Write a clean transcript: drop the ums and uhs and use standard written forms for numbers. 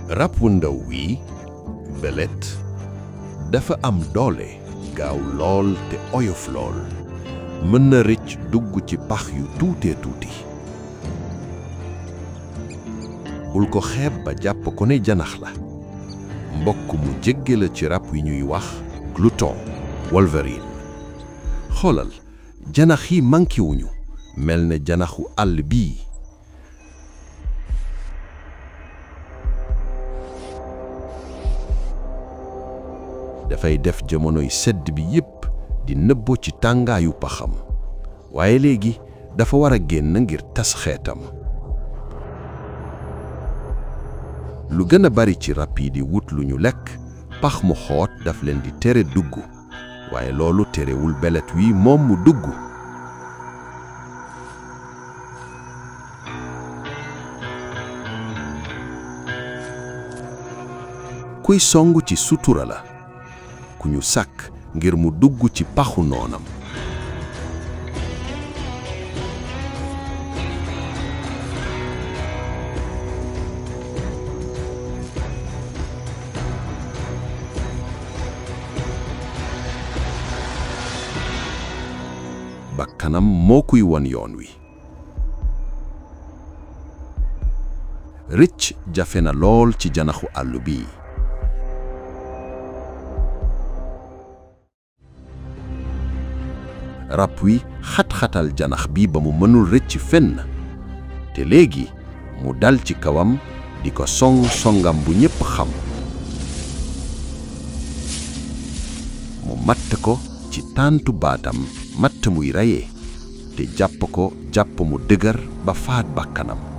rab wu ndaw wi belet dafa am doole gaaw lool te oyof lool mën na rëcc dugg ci pax yu tuutee tuuti bul ko xeeb ba jàpp ko ne janax la mbokk mu jégge la ci rab wi ñuy wax glouton wolverine xoolal janax yi manqué wuñu mel ne janaxu àll bii dafay def jamonoy sedd bi yépp di nëbboo ci tàngaayu paxam waaye léegi dafa war a génn ngir tas xeetam lu gën a bari ci rab yi di wut lu ñu lekk pax mu xoot daf leen di tere dugg waaye loolu terewul belet wi moom mu dugg kuy songu ci sutura la ku ñu sàkk ngir mu dugg ci paxu noonam bakkanam moo kuy won yoon wi rëcc jafe na lool ci janaxu àll bi rab wi xat-xatal janax bi ba mu mënul rëcc fenn te léegi mu dal ci kawam di ko songam bu ñépp xam mu matt ko ci tàntu baatam matt muy rayee te jàpp ko jàpp mu dëgër ba faat bakkanam